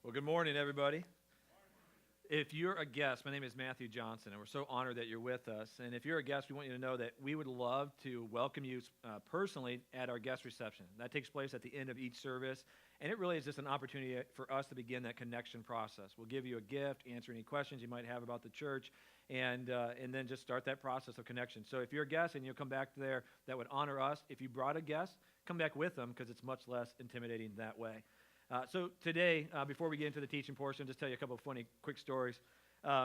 Well, good morning, everybody. If you're a guest, my name is Matthew Johnson, and we're so honored that you're with us. And if you're a guest, we want you to know that we would love to welcome you personally at our guest reception. That takes place at the end of each service, and it really is just an opportunity for us to begin that connection process. We'll give you a gift, answer any questions you might have about the church, and then just start that process of connection. So if you're a guest and you'll come back there, that would honor us. If you brought a guest, come back with them because it's much less intimidating that way. So today, before we get into the teaching portion, just tell you a couple of funny, quick stories.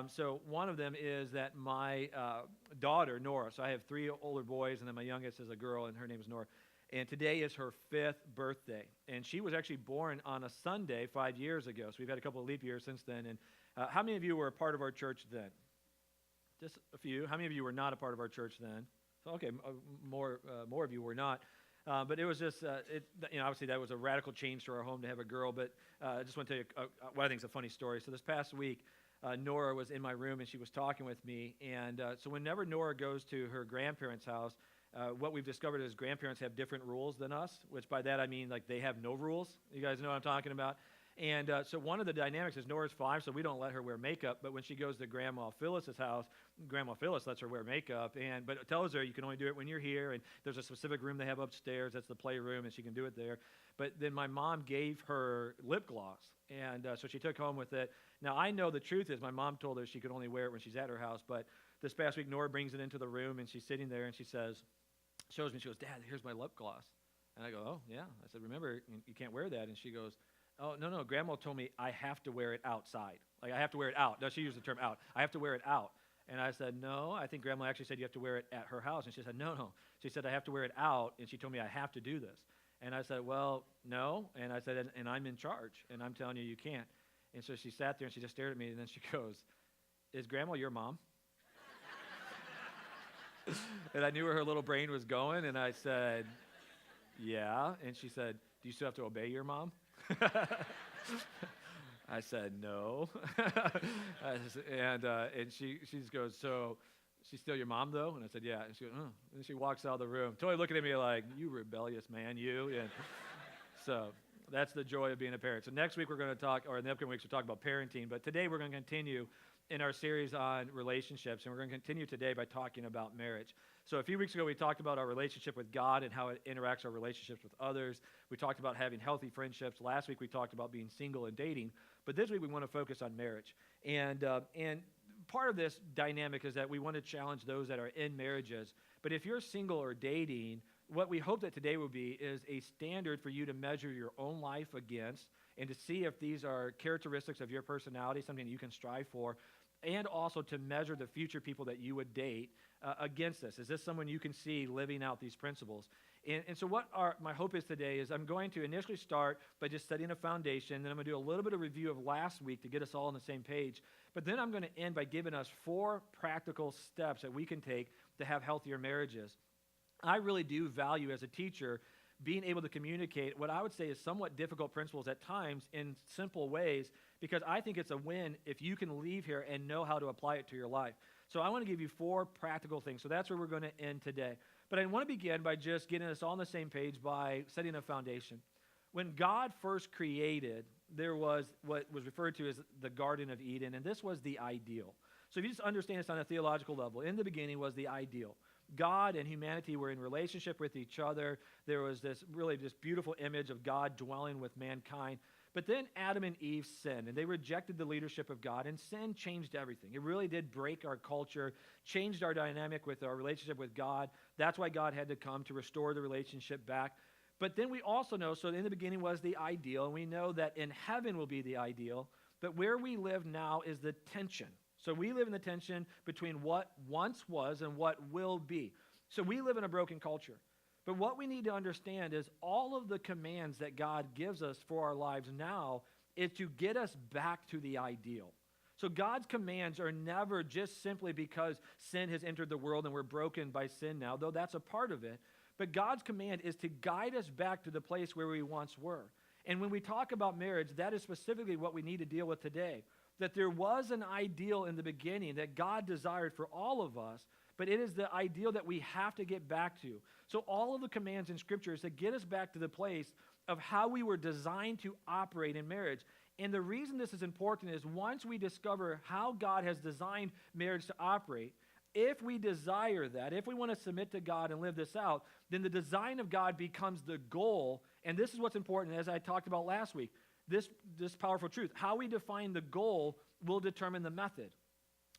So one of them is that my daughter, Nora, so I have three older boys, and then my youngest is a girl, and her name is Nora. And today is her 5th birthday. And she was actually born on a Sunday 5 years ago. So we've had a couple of leap years since then. And how many of you were a part of our church then? Just a few. How many of you were not a part of our church then? So, okay, more of you were not. But it was just, obviously that was a radical change to our home to have a girl. But I just want to tell you what I think is a funny story. So this past week, Nora was in my room and she was talking with me. And so whenever Nora goes to her grandparents' house, what we've discovered is grandparents have different rules than us, which by that I mean like they have no rules. You guys know what I'm talking about? And so one of the dynamics is Nora's 5, so we don't let her wear makeup. But when she goes to Grandma Phyllis's house, Grandma Phyllis lets her wear makeup. But it tells her you can only do it when you're here. And there's a specific room they have upstairs. That's the playroom, and she can do it there. But then my mom gave her lip gloss. And so she took home with it. Now, I know the truth is my mom told her she could only wear it when she's at her house. But this past week, Nora brings it into the room, and she's sitting there, and she shows me, she goes, "Dad, here's my lip gloss." And I go, "Oh, yeah." I said, "Remember, you can't wear that." And she goes, "Oh, no, Grandma told me I have to wear it outside. Like, I have to wear it out." No, she used the term out. "I have to wear it out." And I said, "No, I think Grandma actually said you have to wear it at her house." And she said, No. She said, "I have to wear it out, and she told me I have to do this." And I said, "Well, no." And I said, and I'm in charge, and I'm telling you, you can't. And so she sat there, and she just stared at me, and then she goes, "Is Grandma your mom?" And I knew where her little brain was going, and I said, "Yeah." And she said, "Do you still have to obey your mom?" I said, "No." And she goes, "So she's still your mom, though?" And I said, "Yeah." And she goes, "Oh." And she walks out of the room, totally looking at me like, "You rebellious man, you." And so that's the joy of being a parent. So next week we're going to talk, or in the upcoming weeks we'll talk about parenting. But today we're going to continue in our series on relationships, and we're going to continue today by talking about marriage. So a few weeks ago, we talked about our relationship with God and how it interacts our relationships with others. We talked about having healthy friendships. Last week, we talked about being single and dating. But this week, we want to focus on marriage. And part of this dynamic is that we want to challenge those that are in marriages. But if you're single or dating, what we hope that today will be is a standard for you to measure your own life against and to see if these are characteristics of your personality, something that you can strive for, and also to measure the future people that you would date against this. Is this someone you can see living out these principles? And so what my hope is today is I'm going to initially start by just setting a foundation, then I'm going to do a little bit of review of last week to get us all on the same page, but then I'm going to end by giving us 4 practical steps that we can take to have healthier marriages. I really do value as a teacher being able to communicate what I would say is somewhat difficult principles at times in simple ways, because I think it's a win if you can leave here and know how to apply it to your life. So I want to give you 4 practical things. So that's where we're going to end today. But I want to begin by just getting us all on the same page by setting a foundation. When God first created, there was what was referred to as the Garden of Eden, and this was the ideal. So if you just understand this on a theological level, in the beginning was the ideal. God and humanity were in relationship with each other. There was this beautiful image of God dwelling with mankind. But then Adam and Eve sinned, and they rejected the leadership of God, and sin changed everything. It really did break our culture, changed our dynamic with our relationship with God. That's why God had to come to restore the relationship back. But then we also know, so in the beginning was the ideal, and we know that in heaven will be the ideal, but where we live now is the tension. So we live in the tension between what once was and what will be. So we live in a broken culture. But what we need to understand is all of the commands that God gives us for our lives now is to get us back to the ideal. So God's commands are never just simply because sin has entered the world and we're broken by sin now, though that's a part of it. But God's command is to guide us back to the place where we once were. And when we talk about marriage, that is specifically what we need to deal with today. That there was an ideal in the beginning that God desired for all of us, but it is the ideal that we have to get back to. So all of the commands in Scripture is to get us back to the place of how we were designed to operate in marriage. And the reason this is important is once we discover how God has designed marriage to operate, if we desire that, if we want to submit to God and live this out, then the design of God becomes the goal. And this is what's important, as I talked about last week, this powerful truth. How we define the goal will determine the method.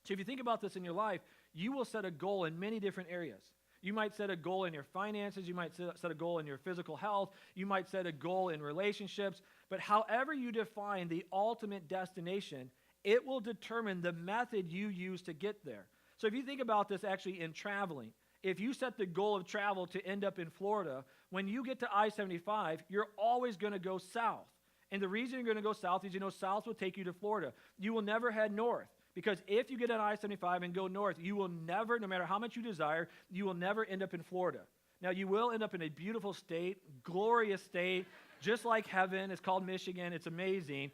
So if you think about this in your life, you will set a goal in many different areas. You might set a goal in your finances. You might set a goal in your physical health. You might set a goal in relationships. But however you define the ultimate destination, it will determine the method you use to get there. So if you think about this actually in traveling, if you set the goal of travel to end up in Florida, when you get to I-75, you're always going to go south. And the reason you're going to go south is south will take you to Florida. You will never head north. Because if you get on I-75 and go north, you will never, no matter how much you desire, you will never end up in Florida. Now, you will end up in a beautiful state, glorious state, just like heaven. It's called Michigan. It's amazing.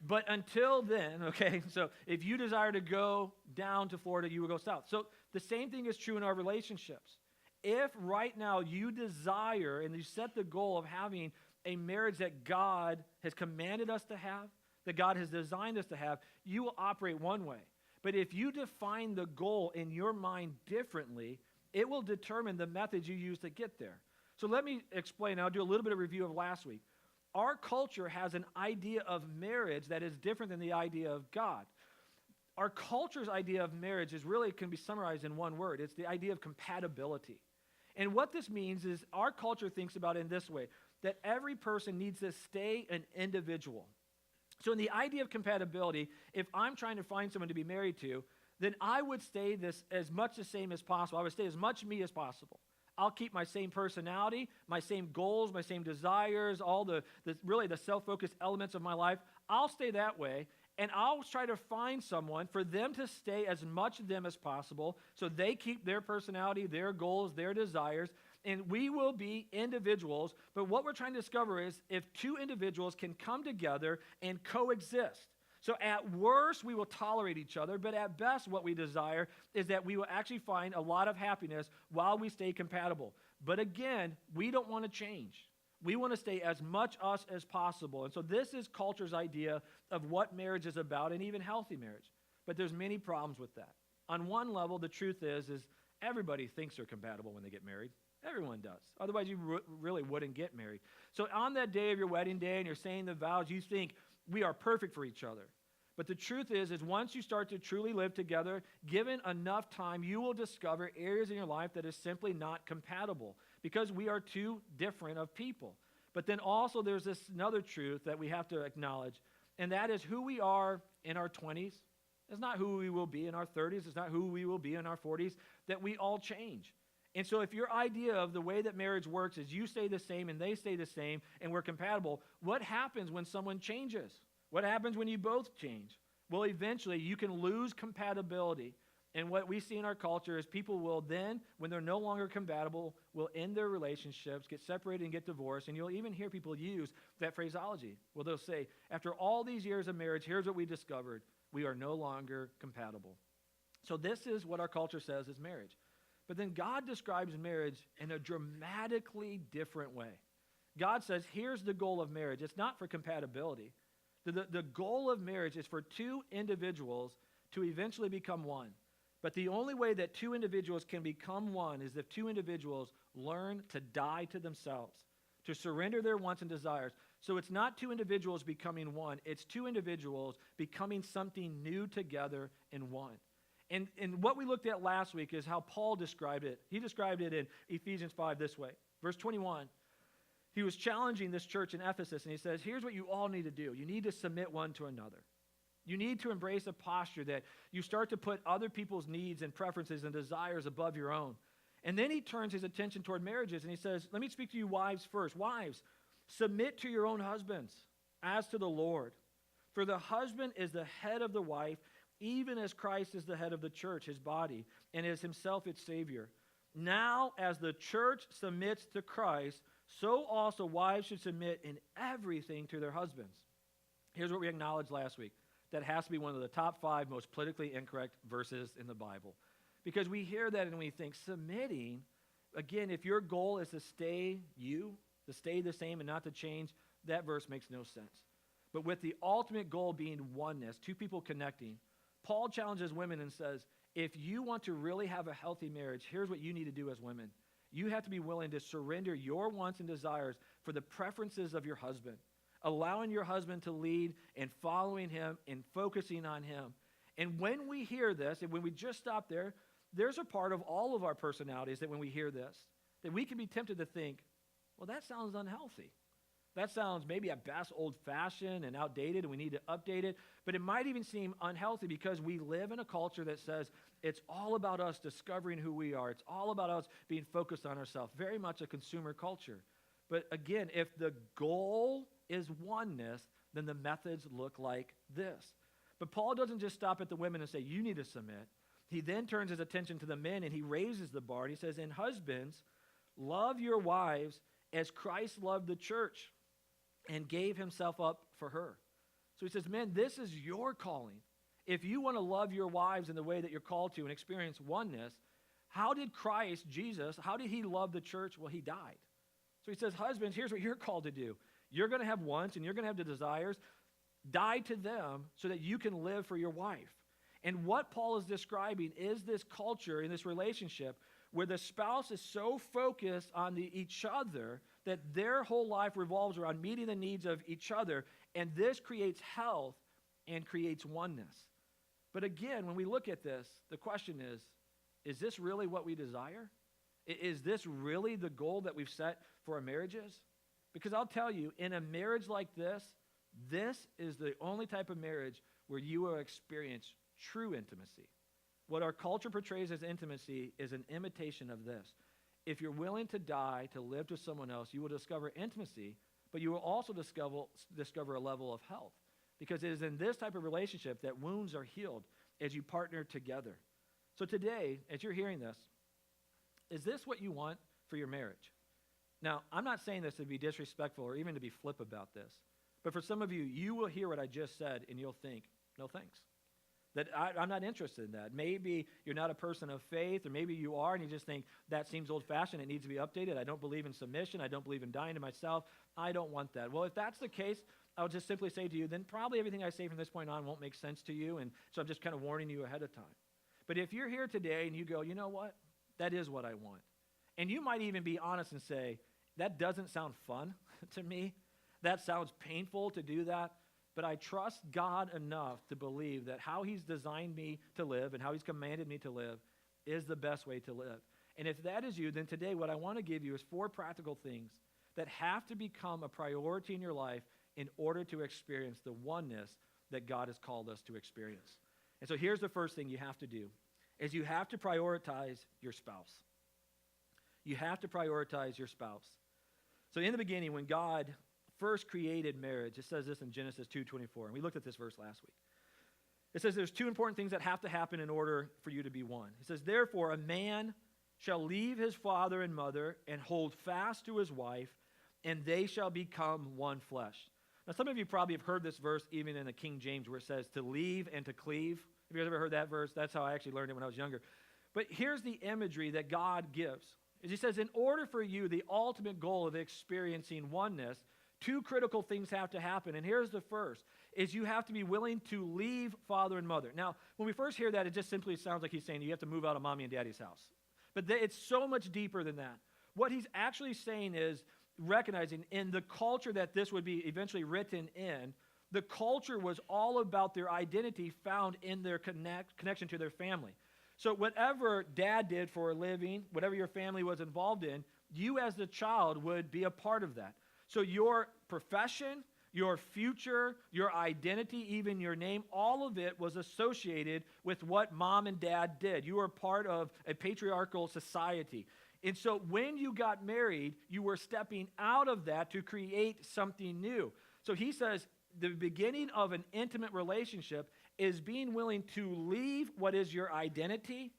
But until then, okay, so if you desire to go down to Florida, you will go south. So the same thing is true in our relationships. If right now you desire and you set the goal of having a marriage that God has commanded us to have, that God has designed us to have, you will operate one way. But if you define the goal in your mind differently, it will determine the methods you use to get there. So let me explain. I'll do a little bit of review of last week. Our culture has an idea of marriage that is different than the idea of God. Our culture's idea of marriage can be summarized in one word. It's the idea of compatibility. And what this means is our culture thinks about it in this way, that every person needs to stay an individual. So in the idea of compatibility, if I'm trying to find someone to be married to, then I would stay this as much the same as possible. I would stay as much me as possible. I'll keep my same personality, my same goals, my same desires, all the self-focused elements of my life. I'll stay that way, and I'll try to find someone for them to stay as much them as possible so they keep their personality, their goals, their desires, and we will be individuals. But what we're trying to discover is if two individuals can come together and coexist. So at worst, we will tolerate each other, but at best, what we desire is that we will actually find a lot of happiness while we stay compatible. But again, we don't want to change. We want to stay as much us as possible. And so this is culture's idea of what marriage is about, and even healthy marriage. But there's many problems with that. On one level, the truth is everybody thinks they're compatible when they get married. Everyone does. Otherwise, you really wouldn't get married. So on that day of your wedding day and you're saying the vows, you think we are perfect for each other. But the truth is once you start to truly live together, given enough time, you will discover areas in your life that is simply not compatible because we are too different of people. But then also there's this another truth that we have to acknowledge, and that is who we are in our 20s. It's not who we will be in our 30s. It's not who we will be in our 40s, that we all change. And so if your idea of the way that marriage works is you stay the same and they stay the same and we're compatible, what happens when someone changes? What happens when you both change? Well, eventually you can lose compatibility. And what we see in our culture is people will then, when they're no longer compatible, will end their relationships, get separated and get divorced. And you'll even hear people use that phraseology. Well, they'll say, after all these years of marriage, here's what we discovered. We are no longer compatible. So this is what our culture says is marriage. But then God describes marriage in a dramatically different way. God says, here's the goal of marriage. It's not for compatibility. The goal of marriage is for two individuals to eventually become one. But the only way that two individuals can become one is if two individuals learn to die to themselves, to surrender their wants and desires. So it's not two individuals becoming one. It's two individuals becoming something new together in one. And what we looked at last week is how Paul described it. He described it in Ephesians 5 this way. Verse 21, he was challenging this church in Ephesus, and he says, here's what you all need to do. You need to submit one to another. You need to embrace a posture that you start to put other people's needs and preferences and desires above your own. And then he turns his attention toward marriages, and he says, let me speak to you wives first. Wives, submit to your own husbands as to the Lord. For the husband is the head of the wife, even as Christ is the head of the church, his body, and is himself its Savior. Now, as the church submits to Christ, so also wives should submit in everything to their husbands. Here's what we acknowledged last week. That has to be one of the top 5 most politically incorrect verses in the Bible. Because we hear that and we think submitting, again, if your goal is to stay you, to stay the same and not to change, that verse makes no sense. but with the ultimate goal being oneness, two people connecting. Paul challenges women and says, if you want to really have a healthy marriage, here's what you need to do as women. You have to be willing to surrender your wants and desires for the preferences of your husband, allowing your husband to lead and following him and focusing on him. And when we hear this, and when we just stop there, there's a part of all of our personalities that when we hear this, that we can be tempted to think, well, that sounds unhealthy. That sounds maybe at best old-fashioned and outdated, and we need to update it. But it might even seem unhealthy because we live in a culture that says it's all about us discovering who we are. It's all about us being focused on ourselves. Very much a consumer culture. But again, if the goal is oneness, then the methods look like this. But Paul doesn't just stop at the women and say, you need to submit. He then turns his attention to the men, and he raises the bar. And he says, and husbands, love your wives as Christ loved the church and gave himself up for her. So he says, men, this is your calling. If you want to love your wives in the way that you're called to and experience oneness, how did Christ, Jesus, how did he love the church? Well, he died. So he says, husbands, here's what you're called to do. You're going to have wants and you're going to have the desires. Die to them so that you can live for your wife. And what Paul is describing is this culture in this relationship where the spouse is so focused on each other that their whole life revolves around meeting the needs of each other, and this creates health and creates oneness. But again, when we look at this, the question is this really what we desire? Is this really the goal that we've set for our marriages? Because I'll tell you, in a marriage like this is the only type of marriage where you will experience true intimacy. What our culture portrays as intimacy is an imitation of this. If you're willing to die to live with someone else, you will discover intimacy, but you will also discover a level of health. Because it is in this type of relationship that wounds are healed as you partner together. So today, as you're hearing this, is this what you want for your marriage? Now, I'm not saying this to be disrespectful or even to be flip about this, but for some of you, you will hear what I just said and you'll think, no thanks. That I'm not interested in that. Maybe you're not a person of faith, or maybe you are and you just think that seems old-fashioned, it needs to be updated. I don't believe in submission. I don't believe in dying to myself. I don't want that. Well, if that's the case, I'll just simply say to you, then probably everything I say from this point on won't make sense to you, and so I'm just kind of warning you ahead of time. But if you're here today and you go, you know what? That is what I want. And you might even be honest and say, that doesn't sound fun to me. That sounds painful to do that. But I trust God enough to believe that how he's designed me to live and how he's commanded me to live is the best way to live. And if that is you, then today what I want to give you is 4 practical things that have to become a priority in your life in order to experience the oneness that God has called us to experience. And so here's the first thing you have to do, is you have to prioritize your spouse. You have to prioritize your spouse. So in the beginning, when God first created marriage, it says this in Genesis 2:24, and we looked at this verse last week. It says there's 2 important things that have to happen in order for you to be one. It says, therefore, a man shall leave his father and mother and hold fast to his wife, and they shall become one flesh. Now, some of you probably have heard this verse even in the King James where it says to leave and to cleave. Have you guys ever heard that verse? That's how I actually learned it when I was younger. But here's the imagery that God gives. He says, in order for you, the ultimate goal of experiencing oneness, 2 critical things have to happen. And here's the first, is you have to be willing to leave father and mother. Now, when we first hear that, it just simply sounds like he's saying you have to move out of mommy and daddy's house. But it's so much deeper than that. What he's actually saying is recognizing in the culture that this would be eventually written in, the culture was all about their identity found in their connection to their family. So whatever dad did for a living, whatever your family was involved in, you as the child would be a part of that. So your profession, your future, your identity, even your name, all of it was associated with what mom and dad did. You were part of a patriarchal society. And so when you got married, you were stepping out of that to create something new. So he says the beginning of an intimate relationship is being willing to leave what is your identity,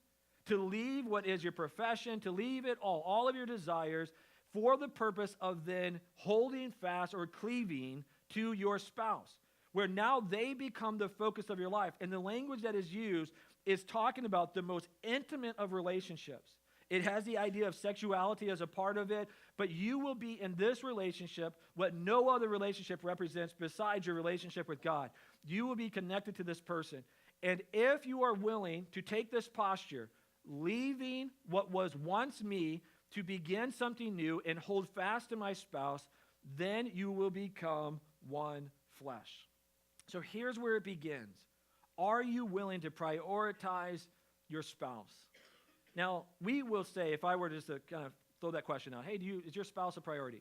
to leave what is your profession, to leave it all of your desires, for the purpose of then holding fast or cleaving to your spouse, where now they become the focus of your life. And the language that is used is talking about the most intimate of relationships. It has the idea of sexuality as a part of it, but you will be in this relationship what no other relationship represents besides your relationship with God. You will be connected to this person. And if you are willing to take this posture, leaving what was once me to begin something new and hold fast to my spouse, then you will become one flesh. So here's where it begins. Are you willing to prioritize your spouse? Now, we will say, if I were just to kind of throw that question out, hey, is your spouse a priority?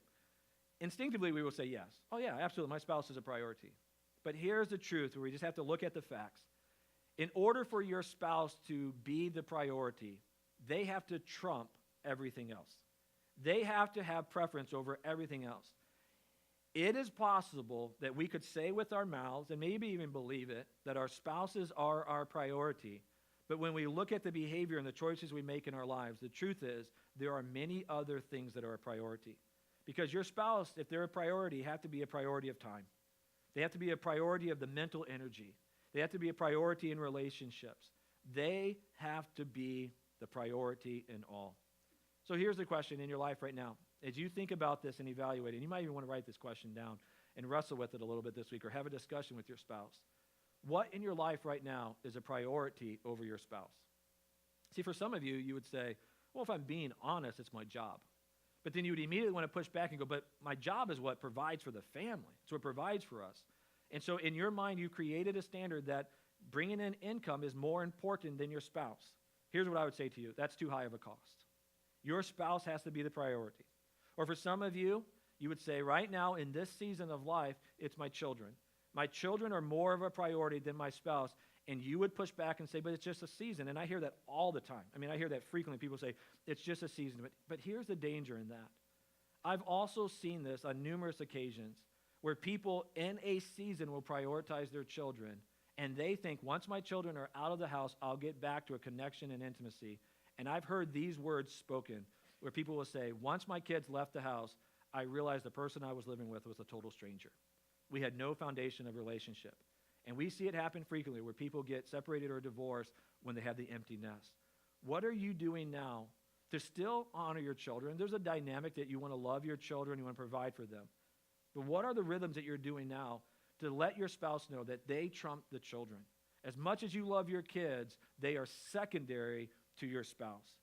Instinctively, we will say yes. Oh, yeah, absolutely, my spouse is a priority. But here's the truth, where we just have to look at the facts. In order for your spouse to be the priority, they have to trump everything else. They have to have preference over everything else. It is possible that we could say with our mouths, and maybe even believe it, that our spouses are our priority. But when we look at the behavior and the choices we make in our lives, the truth is there are many other things that are a priority. Because your spouse, if they're a priority, have to be a priority of time. They have to be a priority of the mental energy. They have to be a priority in relationships. They have to be the priority in all. So here's the question in your life right now. As you think about this and evaluate it, and you might even want to write this question down and wrestle with it a little bit this week or have a discussion with your spouse. What in your life right now is a priority over your spouse? See, for some of you, you would say, well, if I'm being honest, it's my job. But then you would immediately want to push back and go, but my job is what provides for the family. It's what provides for us. And so in your mind, you created a standard that bringing in income is more important than your spouse. Here's what I would say to you. That's too high of a cost. Your spouse has to be the priority. Or for some of you, you would say, right now in this season of life, it's my children. My children are more of a priority than my spouse. And you would push back and say, but it's just a season. And I hear that all the time. I mean, I hear that frequently. People say, it's just a season. But here's the danger in that. I've also seen this on numerous occasions where people in a season will prioritize their children. And they think, once my children are out of the house, I'll get back to a connection and intimacy. And I've heard these words spoken where people will say, once my kids left the house, I realized the person I was living with was a total stranger. We had no foundation of relationship. And we see it happen frequently where people get separated or divorced when they have the empty nest. What are you doing now to still honor your children? There's a dynamic that you want to love your children, you want to provide for them. But what are the rhythms that you're doing now to let your spouse know that they trump the children? As much as you love your kids, they are secondary to your spouse.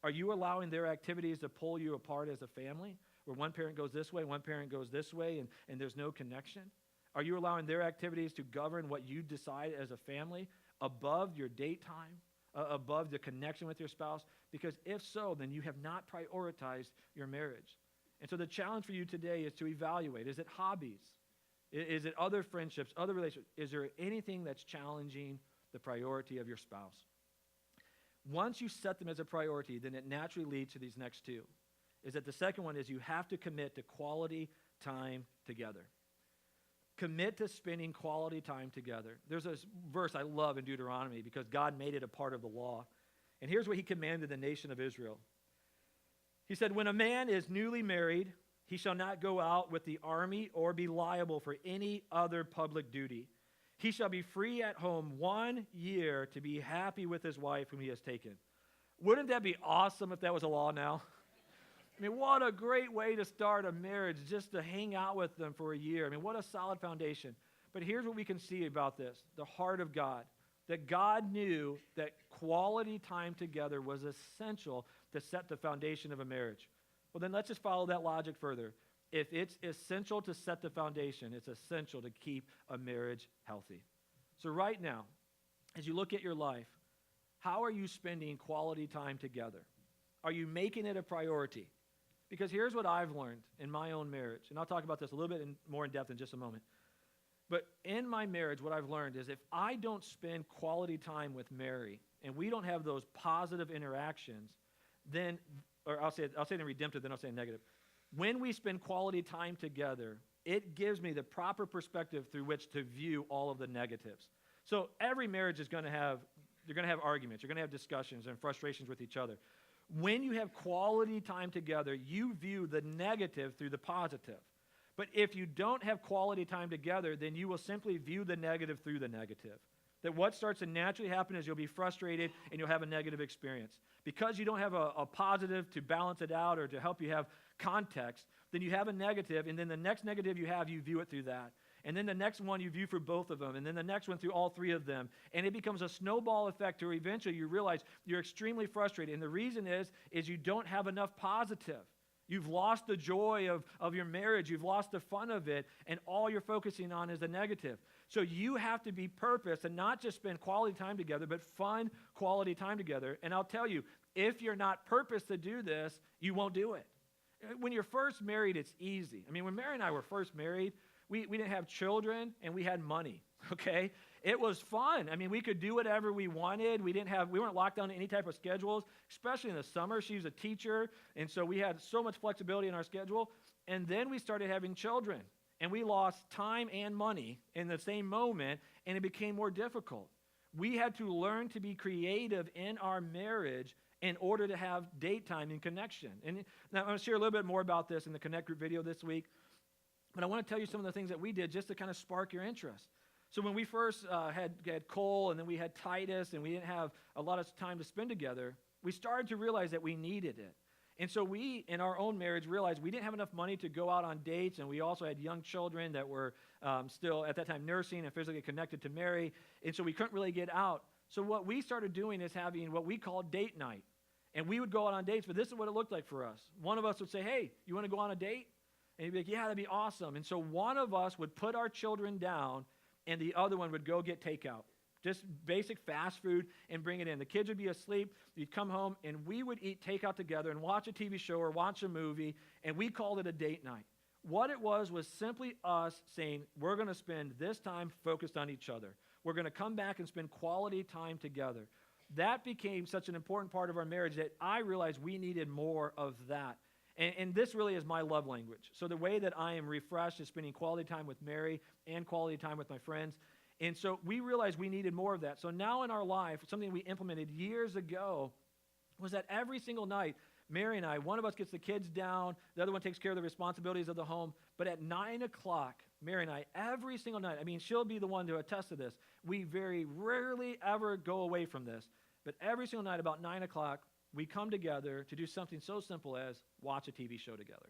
Are you allowing their activities to pull you apart as a family, where one parent goes this way, one parent goes this way, and there's no connection? Are you allowing their activities to govern what you decide as a family above your date time, above the connection with your spouse? Because if so, then you have not prioritized your marriage. And so the challenge for you today is to evaluate. Is it hobbies? Is it other friendships, other relationships? Is there anything that's challenging the priority of your spouse? Once you set them as a priority, then it naturally leads to these next two. Is that the second one is you have to commit to quality time together. Commit to spending quality time together. There's a verse I love in Deuteronomy because God made it a part of the law. And here's what he commanded the nation of Israel. He said, when a man is newly married, he shall not go out with the army or be liable for any other public duty. He shall be free at home 1 year to be happy with his wife whom he has taken. Wouldn't that be awesome if that was a law now? I mean, what a great way to start a marriage, just to hang out with them for a year. I mean, what a solid foundation. But here's what we can see about this, the heart of God, that God knew that quality time together was essential to set the foundation of a marriage. Well, then let's just follow that logic further. If it's essential to set the foundation, it's essential to keep a marriage healthy. So right now, as you look at your life, how are you spending quality time together? Are you making it a priority? Because here's what I've learned in my own marriage, and I'll talk about this a little bit more in depth in just a moment. But in my marriage, what I've learned is if I don't spend quality time with Mary, and we don't have those positive interactions, then, or I'll say it in redemptive, then I'll say in negative. When we spend quality time together, it gives me the proper perspective through which to view all of the negatives. So every marriage is going to have, you're going to have arguments, you're going to have discussions and frustrations with each other. When you have quality time together, you view the negative through the positive. But if you don't have quality time together, then you will simply view the negative through the negative. that what starts to naturally happen is you'll be frustrated and you'll have a negative experience. Because you don't have a positive to balance it out or to help you have context, then you have a negative, and then the next negative you have, you view it through that. And then the next one you view for both of them, and then the next one through all three of them. And it becomes a snowball effect where eventually you realize you're extremely frustrated. And the reason is you don't have enough positive. You've lost the joy of your marriage. You've lost the fun of it, and all you're focusing on is the negative. So you have to be purposed and not just spend quality time together, but fun quality time together. And I'll tell you, if you're not purposed to do this, you won't do it. When you're first married, it's easy. I mean, when Mary and I were first married, we didn't have children, and we had money, okay? It was fun. I mean, we could do whatever we wanted. We weren't locked down to any type of schedules, especially in the summer. She was a teacher, and so we had so much flexibility in our schedule. And then we started having children, and we lost time and money in the same moment, and it became more difficult. We had to learn to be creative in our marriage in order to have date time and connection. And now I'm going to share a little bit more about this in the Connect Group video this week. But I want to tell you some of the things that we did just to kind of spark your interest. So when we first had Cole, and then we had Titus, and we didn't have a lot of time to spend together, we started to realize that we needed it. And so we, in our own marriage, realized we didn't have enough money to go out on dates, and we also had young children that were still, at that time, nursing and physically connected to Mary, and so we couldn't really get out. So what we started doing is having what we call date night. And we would go out on dates, but this is what it looked like for us. One of us would say, hey, you want to go on a date? And he'd be like, yeah, that'd be awesome. And so one of us would put our children down, and the other one would go get takeout. Just basic fast food and bring it in. The kids would be asleep. You'd come home, and we would eat takeout together and watch a TV show or watch a movie, and we called it a date night. What it was simply us saying, we're going to spend this time focused on each other. We're going to come back and spend quality time together. That became such an important part of our marriage that I realized we needed more of that. And this really is my love language. So the way that I am refreshed is spending quality time with Mary and quality time with my friends. And so we realized we needed more of that. So now in our life, something we implemented years ago was that every single night, Mary and I, one of us gets the kids down, the other one takes care of the responsibilities of the home. But at 9 o'clock, Mary and I, every single night, I mean, she'll be the one to attest to this. We very rarely ever go away from this. But every single night about 9 o'clock, we come together to do something so simple as watch a TV show together.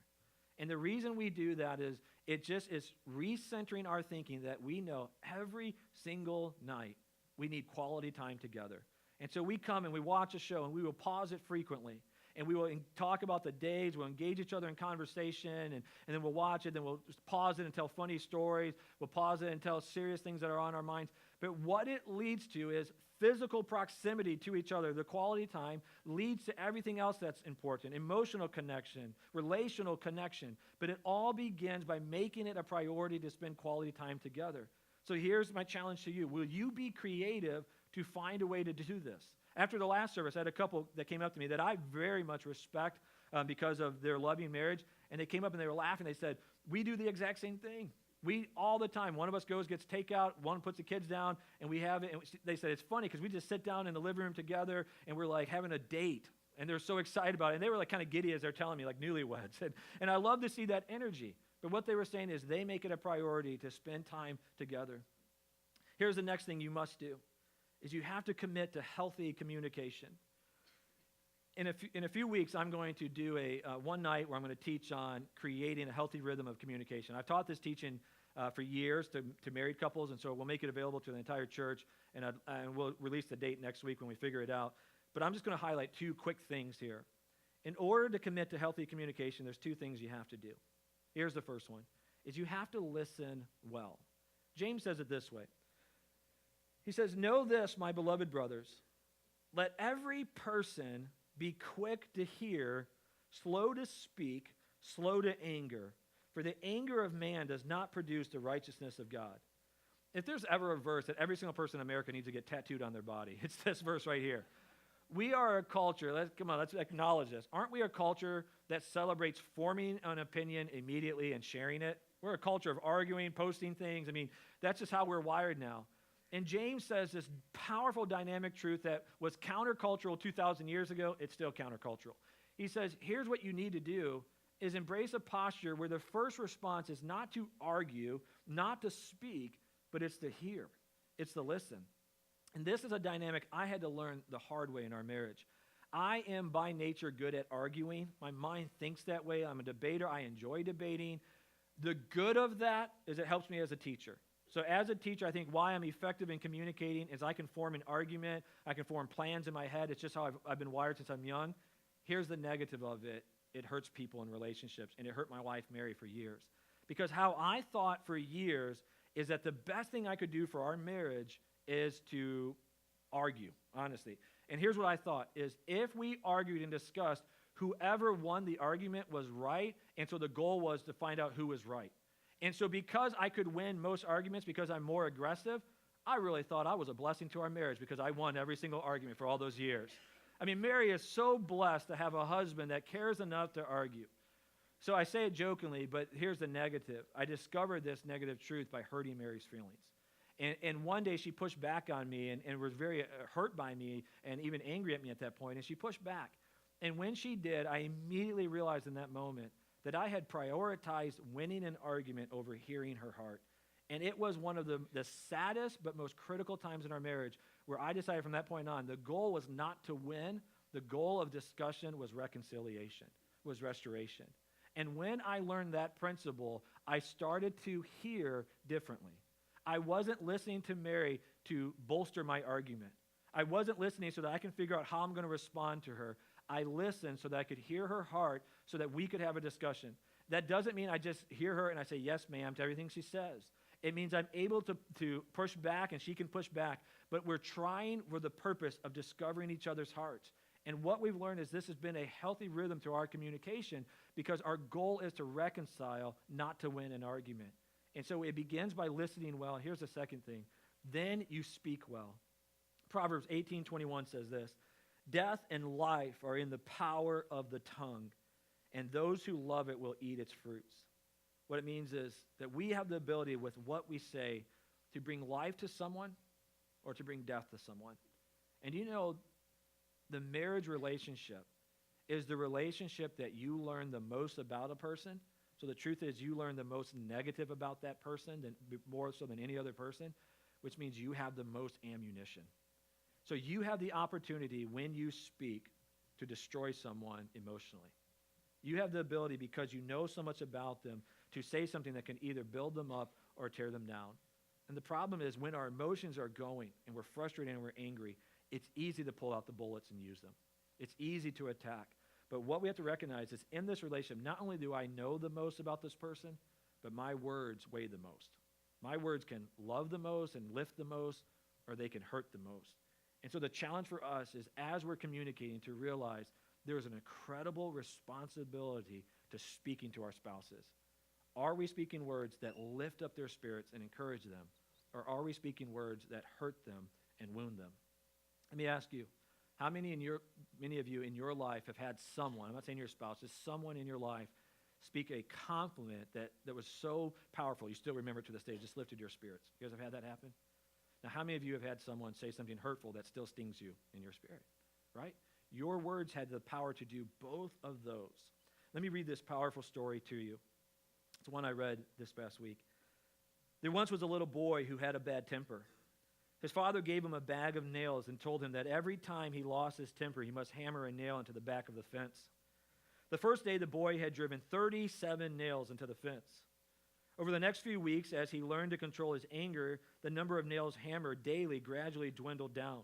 And the reason we do that is it just is recentering our thinking that we know every single night we need quality time together. And so we come and we watch a show, and we will pause it frequently. And we will talk about the days. We'll engage each other in conversation, and then we'll watch it. Then we'll just pause it and tell funny stories. We'll pause it and tell serious things that are on our minds. But what it leads to is physical proximity to each other. The quality time leads to everything else that's important: emotional connection, relational connection. But it all begins by making it a priority to spend quality time together. So here's my challenge to you. Will you be creative to find a way to do this? After the last service, I had a couple that came up to me that I very much respect because of their loving marriage. And they came up and they were laughing. They said, we do the exact same thing. We, all the time, one of us goes, gets takeout, one puts the kids down, and we have it. And they said, it's funny because we just sit down in the living room together, and we're like having a date. And they're so excited about it. And they were like kind of giddy as they're telling me, like newlyweds. And I love to see that energy. But what they were saying is they make it a priority to spend time together. Here's the next thing you must do, is you have to commit to healthy communication. In a few weeks, I'm going to do one night where I'm going to teach on creating a healthy rhythm of communication. I've taught this teaching for years to married couples, and so we'll make it available to the entire church, and we'll release the date next week when we figure it out. But I'm just going to highlight two quick things here. In order to commit to healthy communication, there's two things you have to do. Here's the first one, is you have to listen well. James says it this way. He says, know this, my beloved brothers, let every person be quick to hear, slow to speak, slow to anger, for the anger of man does not produce the righteousness of God. If there's ever a verse that every single person in America needs to get tattooed on their body, it's this verse right here. We are a culture, let's acknowledge this. Aren't we a culture that celebrates forming an opinion immediately and sharing it? We're a culture of arguing, posting things. I mean, that's just how we're wired now. And James says this powerful dynamic truth that was countercultural 2,000 years ago, it's still countercultural. He says, here's what you need to do, is embrace a posture where the first response is not to argue, not to speak, but it's to hear. It's to listen. And this is a dynamic I had to learn the hard way in our marriage. I am by nature good at arguing. My mind thinks that way. I'm a debater. I enjoy debating. The good of that is it helps me as a teacher. So as a teacher, I think why I'm effective in communicating is I can form an argument. I can form plans in my head. It's just how I've been wired since I'm young. Here's the negative of it. It hurts people in relationships, and it hurt my wife, Mary, for years. Because how I thought for years is that the best thing I could do for our marriage is to argue, honestly. And here's what I thought is if we argued and discussed, whoever won the argument was right, and so the goal was to find out who was right. And so because I could win most arguments because I'm more aggressive, I really thought I was a blessing to our marriage because I won every single argument for all those years. I mean, Mary is so blessed to have a husband that cares enough to argue. So I say it jokingly, but here's the negative. I discovered this negative truth by hurting Mary's feelings. And one day she pushed back on me and was very hurt by me and even angry at me at that point, and she pushed back. And when she did, I immediately realized in that moment that I had prioritized winning an argument over hearing her heart. And it was one of the saddest but most critical times in our marriage where I decided from that point on, the goal was not to win. The goal of discussion was reconciliation, was restoration. And when I learned that principle, I started to hear differently. I wasn't listening to Mary to bolster my argument. I wasn't listening so that I can figure out how I'm going to respond to her. I listened so that I could hear her heart so that we could have a discussion. That doesn't mean I just hear her and I say, yes, ma'am, to everything she says. It means I'm able to push back and she can push back. But we're trying for the purpose of discovering each other's hearts. And what we've learned is this has been a healthy rhythm to our communication because our goal is to reconcile, not to win an argument. And so it begins by listening well. And here's the second thing. Then you speak well. Proverbs 18:21 says this, death and life are in the power of the tongue, and those who love it will eat its fruits. What it means is that we have the ability with what we say to bring life to someone or to bring death to someone. And you know, the marriage relationship is the relationship that you learn the most about a person. So the truth is you learn the most negative about that person, more so than any other person, which means you have the most ammunition. So you have the opportunity when you speak to destroy someone emotionally. You have the ability, because you know so much about them, to say something that can either build them up or tear them down. And the problem is when our emotions are going and we're frustrated and we're angry, it's easy to pull out the bullets and use them. It's easy to attack. But what we have to recognize is in this relationship, not only do I know the most about this person, but my words weigh the most. My words can love the most and lift the most, or they can hurt the most. And so the challenge for us is as we're communicating to realize there is an incredible responsibility to speaking to our spouses. Are we speaking words that lift up their spirits and encourage them? Or are we speaking words that hurt them and wound them? Let me ask you, how many of you in your life have had someone, I'm not saying your spouse, just someone in your life speak a compliment that was so powerful, you still remember it to this day, just lifted your spirits? You guys have had that happen? Now, how many of you have had someone say something hurtful that still stings you in your spirit, right? Your words had the power to do both of those. Let me read this powerful story to you. It's one I read this past week. There once was a little boy who had a bad temper. His father gave him a bag of nails and told him that every time he lost his temper, he must hammer a nail into the back of the fence. The first day, the boy had driven 37 nails into the fence. Over the next few weeks, as he learned to control his anger, the number of nails hammered daily gradually dwindled down.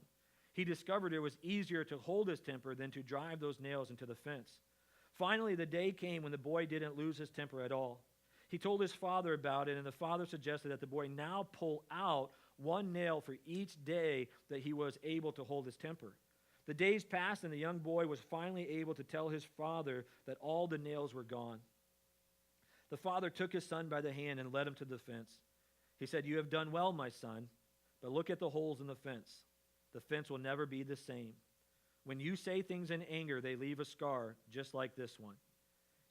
He discovered it was easier to hold his temper than to drive those nails into the fence. Finally, the day came when the boy didn't lose his temper at all. He told his father about it, and the father suggested that the boy now pull out one nail for each day that he was able to hold his temper. The days passed, and the young boy was finally able to tell his father that all the nails were gone. The father took his son by the hand and led him to the fence. He said, "You have done well, my son, but look at the holes in the fence. The fence will never be the same. When you say things in anger, they leave a scar just like this one.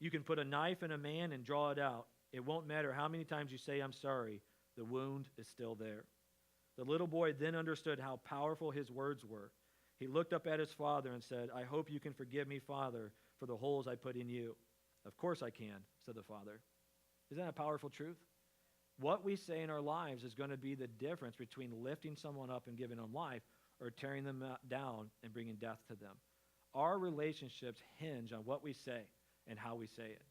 You can put a knife in a man and draw it out. It won't matter how many times you say, 'I'm sorry,' the wound is still there." The little boy then understood how powerful his words were. He looked up at his father and said, "I hope you can forgive me, Father, for the holes I put in you." "Of course I can," said the father. Isn't that a powerful truth? What we say in our lives is going to be the difference between lifting someone up and giving them life or tearing them down and bringing death to them. Our relationships hinge on what we say and how we say it.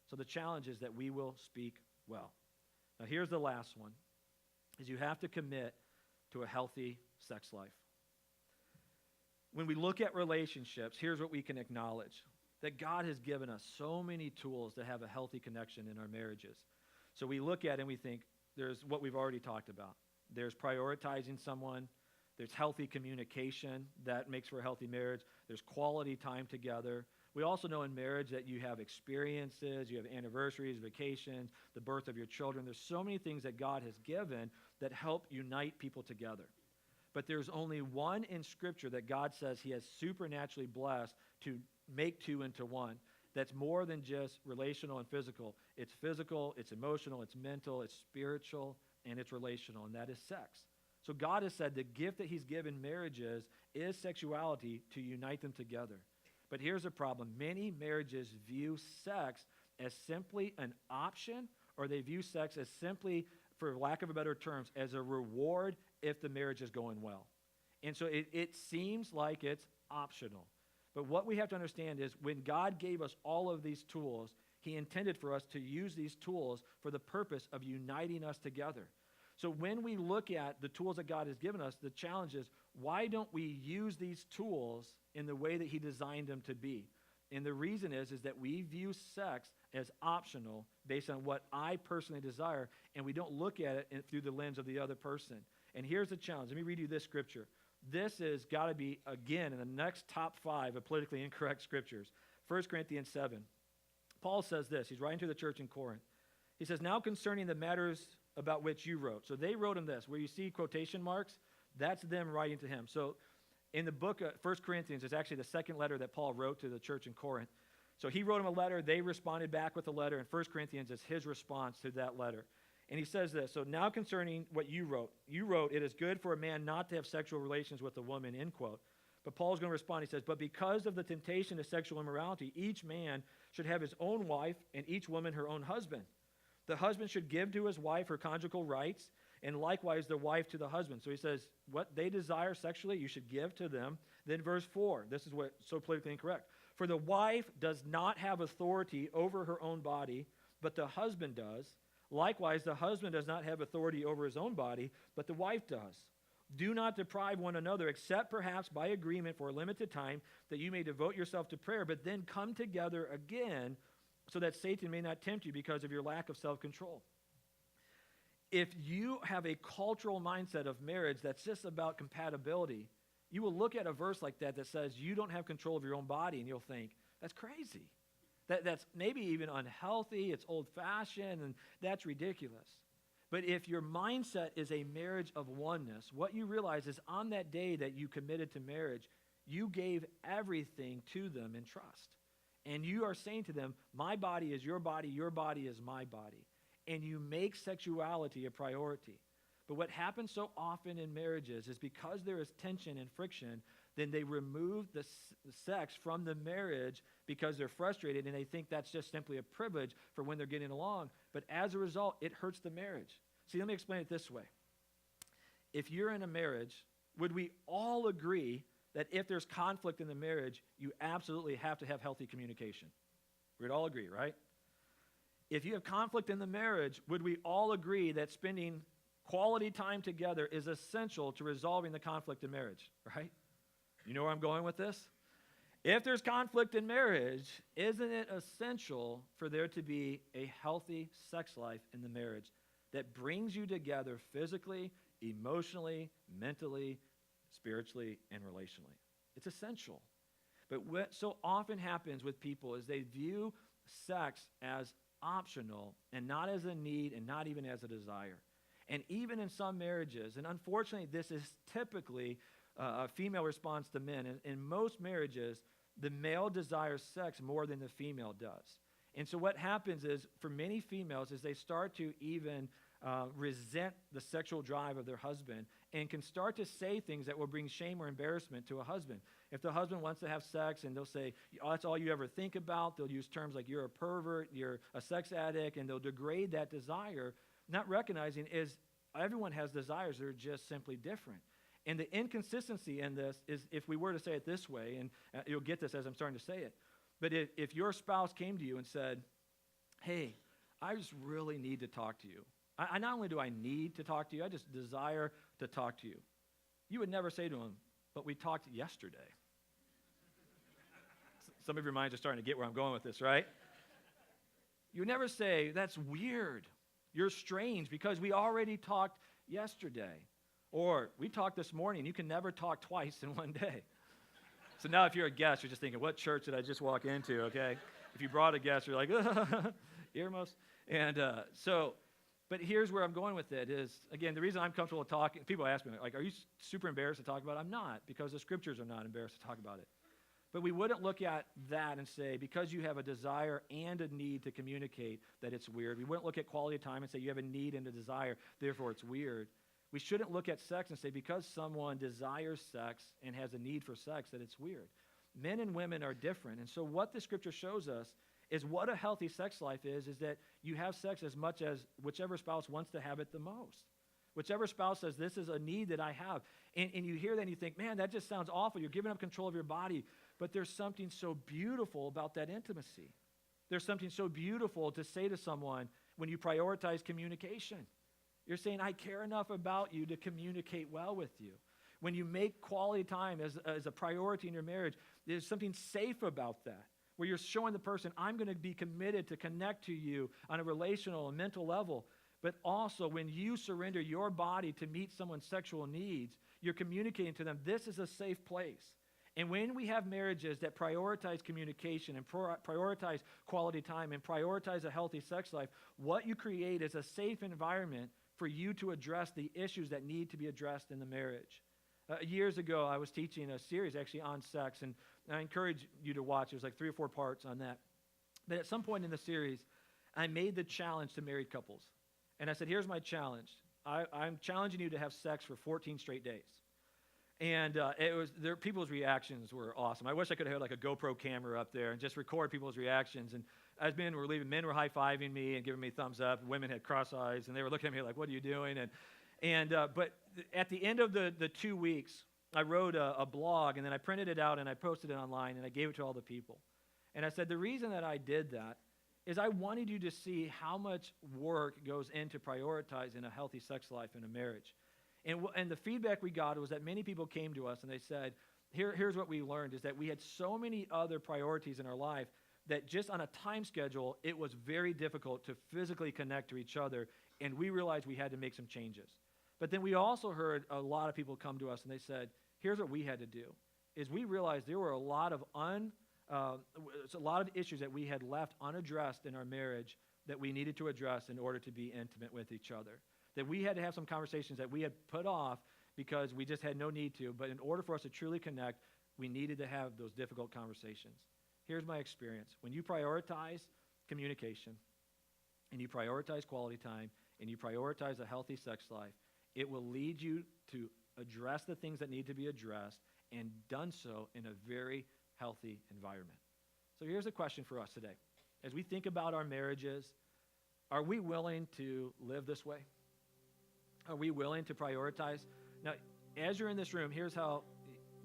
So the challenge is that we will speak well. Now here's the last one, is you have to commit to a healthy sex life. When we look at relationships, here's what we can acknowledge, that God has given us so many tools to have a healthy connection in our marriages. So we look at it and we think there's what we've already talked about. There's prioritizing someone. There's healthy communication that makes for a healthy marriage. There's quality time together. We also know in marriage that you have experiences, you have anniversaries, vacations, the birth of your children. There's so many things that God has given that help unite people together. But there's only one in Scripture that God says he has supernaturally blessed to make two into one. That's more than just relational and physical. It's physical, it's emotional, it's mental, it's spiritual, and it's relational, and that is sex. So God has said the gift that he's given marriages is sexuality to unite them together. But here's the problem. Many marriages view sex as simply an option, or they view sex as simply, for lack of a better terms, as a reward if the marriage is going well. And so it seems like it's optional. But what we have to understand is when God gave us all of these tools, he intended for us to use these tools for the purpose of uniting us together. So when we look at the tools that God has given us, the challenge is, why don't we use these tools in the way that he designed them to be? And the reason is that we view sex as optional based on what I personally desire, and we don't look at it through the lens of the other person. And here's the challenge. Let me read you this scripture. This has got to be, again, in the next top 5 of politically incorrect scriptures. 1 Corinthians 7. Paul says this. He's writing to the church in Corinth. He says, now concerning the matters about which you wrote. So they wrote him this. Where you see quotation marks, that's them writing to him. So in the book of 1 Corinthians, it's actually the second letter that Paul wrote to the church in Corinth. So he wrote him a letter. They responded back with a letter. And 1 Corinthians is his response to that letter. And he says this, so now concerning what you wrote, it is good for a man not to have sexual relations with a woman, end quote. But Paul's going to respond. He says, but because of the temptation to sexual immorality, each man should have his own wife and each woman her own husband. The husband should give to his wife her conjugal rights, and likewise the wife to the husband. So he says, what they desire sexually, you should give to them. Then verse 4, this is what's so politically incorrect. For the wife does not have authority over her own body, but the husband does. Likewise, the husband does not have authority over his own body, but the wife does. Do not deprive one another, except perhaps by agreement for a limited time, that you may devote yourself to prayer, but then come together again, so that Satan may not tempt you because of your lack of self-control. If you have a cultural mindset of marriage that's just about compatibility, you will look at a verse like that that says you don't have control of your own body, and you'll think, that's crazy. That's maybe even unhealthy, it's old-fashioned, and that's ridiculous. But if your mindset is a marriage of oneness, what you realize is on that day that you committed to marriage, you gave everything to them in trust. And you are saying to them, my body is your body is my body. And you make sexuality a priority. But what happens so often in marriages is because there is tension and friction, then they remove the sex from the marriage because they're frustrated and they think that's just simply a privilege for when they're getting along. But as a result, it hurts the marriage. See, let me explain it this way. If you're in a marriage, would we all agree that if there's conflict in the marriage, you absolutely have to have healthy communication? We'd all agree, right? If you have conflict in the marriage, would we all agree that spending quality time together is essential to resolving the conflict in marriage, right? You know where I'm going with this? If there's conflict in marriage, isn't it essential for there to be a healthy sex life in the marriage that brings you together physically, emotionally, mentally, spiritually, and relationally? It's essential. But what so often happens with people is they view sex as optional and not as a need and not even as a desire. And even in some marriages, and unfortunately this is typically a female response to men. In most marriages, the male desires sex more than the female does. And so what happens is, for many females, is they start to even resent the sexual drive of their husband and can start to say things that will bring shame or embarrassment to a husband. If the husband wants to have sex and they'll say, oh, that's all you ever think about, they'll use terms like you're a pervert, you're a sex addict, and they'll degrade that desire. not recognizing is everyone has desires. They're just simply different. And the inconsistency in this is, if we were to say it this way, and you'll get this as I'm starting to say it, but if your spouse came to you and said, hey, I just really need to talk to you. I not only do I need to talk to you, I just desire to talk to you. You would never say to him, but we talked yesterday. Some of your minds are starting to get where I'm going with this, right? You would never say, that's weird. You're strange because we already talked yesterday. Or we talked this morning. You can never talk twice in one day. So now if you're a guest, you're just thinking, what church did I just walk into, okay? If you brought a guest, you're like, earmuffs. And but here's where I'm going with it is, again, the reason I'm comfortable talking, people ask me, like, are you super embarrassed to talk about it? I'm not, because the scriptures are not embarrassed to talk about it. But we wouldn't look at that and say, because you have a desire and a need to communicate, that it's weird. We wouldn't look at quality of time and say you have a need and a desire, therefore it's weird. We shouldn't look at sex and say because someone desires sex and has a need for sex that it's weird. Men and women are different. And so what the scripture shows us is what a healthy sex life is that you have sex as much as whichever spouse wants to have it the most. Whichever spouse says, this is a need that I have. And you hear that and you think, man, that just sounds awful. You're giving up control of your body. But there's something so beautiful about that intimacy. There's something so beautiful to say to someone when you prioritize communication. You're saying, I care enough about you to communicate well with you. When you make quality time as a priority in your marriage, there's something safe about that, where you're showing the person, I'm going to be committed to connect to you on a relational and mental level. But also, when you surrender your body to meet someone's sexual needs, you're communicating to them, this is a safe place. And when we have marriages that prioritize communication and prioritize quality time and prioritize a healthy sex life, what you create is a safe environment for you to address the issues that need to be addressed in the marriage. Years ago, I was teaching a series actually on sex, and I encourage you to watch. There's like 3 or 4 parts on that. But at some point in the series, I made the challenge to married couples. And I said, here's my challenge. I'm challenging you to have sex for 14 straight days. And people's reactions were awesome. I wish I could have had like a GoPro camera up there and just record people's reactions. And as men were leaving, men were high-fiving me and giving me thumbs up. Women had cross eyes, and they were looking at me like, what are you doing? But at the end of the 2 weeks, I wrote a blog, and then I printed it out, and I posted it online, and I gave it to all the people. And I said, the reason that I did that is I wanted you to see how much work goes into prioritizing a healthy sex life in a marriage. And the feedback we got was that many people came to us, and they said, here's what we learned, is that we had so many other priorities in our life that just on a time schedule, it was very difficult to physically connect to each other, and we realized we had to make some changes. But then we also heard a lot of people come to us, and they said, here's what we had to do, is we realized there were a lot of issues that we had left unaddressed in our marriage that we needed to address in order to be intimate with each other. That we had to have some conversations that we had put off because we just had no need to, but in order for us to truly connect, we needed to have those difficult conversations. Here's my experience. When you prioritize communication, and you prioritize quality time, and you prioritize a healthy sex life, it will lead you to address the things that need to be addressed, and done so in a very healthy environment. So here's a question for us today. As we think about our marriages, are we willing to live this way? Are we willing to prioritize? Now, as you're in this room, here's how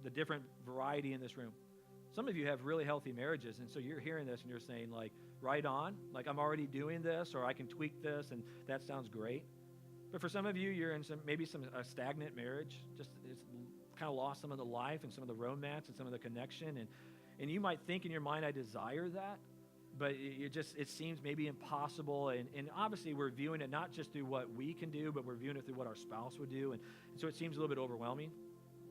the different variety in this room. Some of you have really healthy marriages, and so you're hearing this and you're saying, like, right on, like I'm already doing this, or I can tweak this, and that sounds great. But for some of you, you're in a stagnant marriage, just it's kind of lost some of the life and some of the romance and some of the connection, and you might think in your mind, I desire that, but it seems maybe impossible, and obviously we're viewing it not just through what we can do, but we're viewing it through what our spouse would do, and so it seems a little bit overwhelming.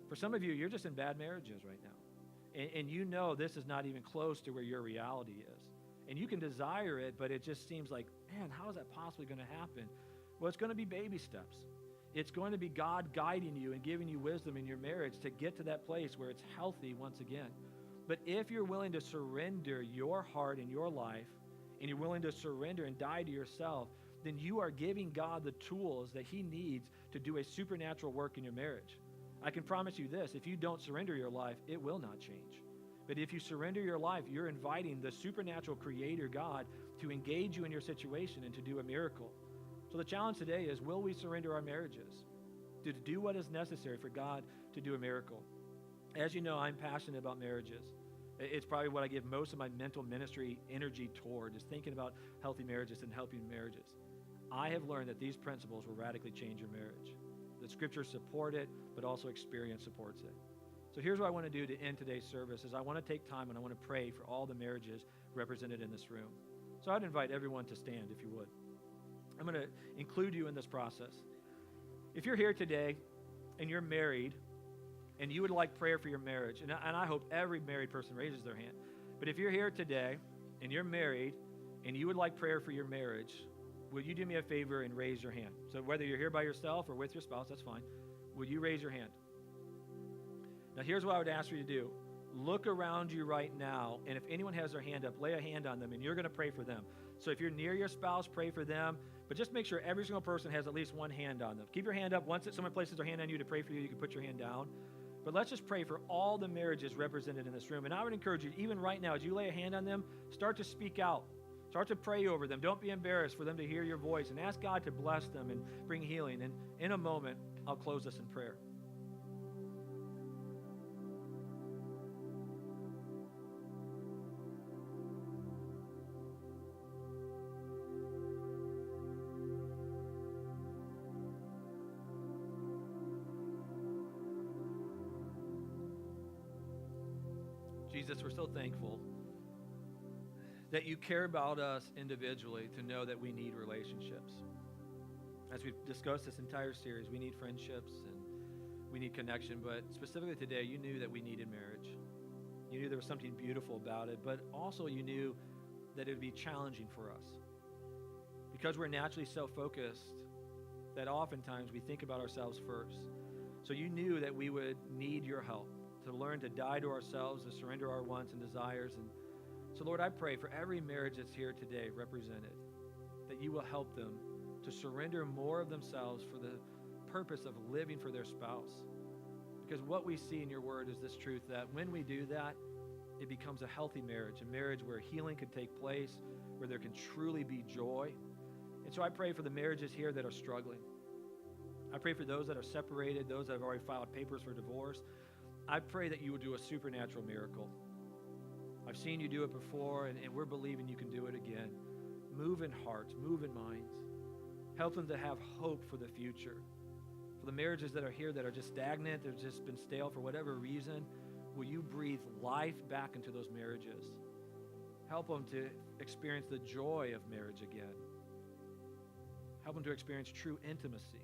For some of you, you're just in bad marriages right now, and you know this is not even close to where your reality is, and you can desire it, but it just seems like, man, how is that possibly going to happen? Well, it's going to be baby steps. It's going to be God guiding you and giving you wisdom in your marriage to get to that place where it's healthy once again. But if you're willing to surrender your heart and your life, and you're willing to surrender and die to yourself, then you are giving God the tools that he needs to do a supernatural work in your marriage. I can promise you this, if you don't surrender your life, it will not change. But if you surrender your life, you're inviting the supernatural creator God to engage you in your situation and to do a miracle. So the challenge today is, will we surrender our marriages to do what is necessary for God to do a miracle? As you know, I'm passionate about marriages. It's probably what I give most of my mental ministry energy toward, is thinking about healthy marriages and helping marriages. I have learned that these principles will radically change your marriage. The scriptures support it, but also experience supports it. So here's what I want to do to end today's service is I want to take time and I want to pray for all the marriages represented in this room. So I'd invite everyone to stand if you would. I'm going to include you in this process. If you're here today and you're married and you would like prayer for your marriage, and I hope every married person raises their hand, but if you're here today and you're married and you would like prayer for your marriage, will you do me a favor and raise your hand? So whether you're here by yourself or with your spouse, that's fine. Will you raise your hand? Now, here's what I would ask you to do. Look around you right now, and if anyone has their hand up, lay a hand on them, and you're going to pray for them. So if you're near your spouse, pray for them, but just make sure every single person has at least one hand on them. Keep your hand up. Once someone places their hand on you to pray for you, you can put your hand down. But let's just pray for all the marriages represented in this room. And I would encourage you, even right now, as you lay a hand on them, start to speak out. Start to pray over them. Don't be embarrassed for them to hear your voice, and ask God to bless them and bring healing. And in a moment, I'll close this in prayer. Jesus, we're so thankful that you care about us individually to know that we need relationships. As we've discussed this entire series, we need friendships and we need connection, but specifically today, you knew that we needed marriage. You knew there was something beautiful about it, but also you knew that it would be challenging for us. Because we're naturally self-focused, that oftentimes we think about ourselves first. So you knew that we would need your help to learn to die to ourselves, to surrender our wants and desires. And so, Lord, I pray for every marriage that's here today represented, that you will help them to surrender more of themselves for the purpose of living for their spouse. Because what we see in your word is this truth, that when we do that, it becomes a healthy marriage, a marriage where healing can take place, where there can truly be joy. And so I pray for the marriages here that are struggling. I pray for those that are separated, those that have already filed papers for divorce. I pray that you will do a supernatural miracle. I've seen you do it before, and we're believing you can do it again. Move in hearts, move in minds. Help them to have hope for the future. For the marriages that are here that are just stagnant, they've just been stale for whatever reason, will you breathe life back into those marriages? Help them to experience the joy of marriage again. Help them to experience true intimacy.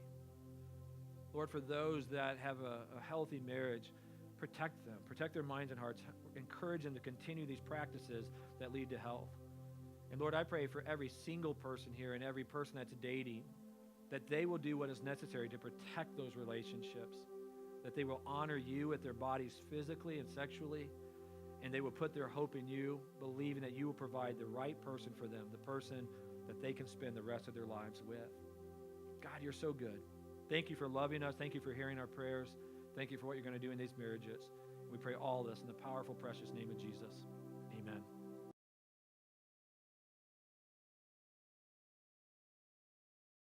Lord, for those that have a healthy marriage, protect them, protect their minds and hearts, encourage them to continue these practices that lead to health. And Lord, I pray for every single person here and every person that's dating, that they will do what is necessary to protect those relationships, that they will honor you with their bodies physically and sexually, and they will put their hope in you, believing that you will provide the right person for them, the person that they can spend the rest of their lives with. God, you're so good. Thank you for loving us. Thank you for hearing our prayers. Thank you for what you're going to do in these marriages. We pray all this in the powerful, precious name of Jesus.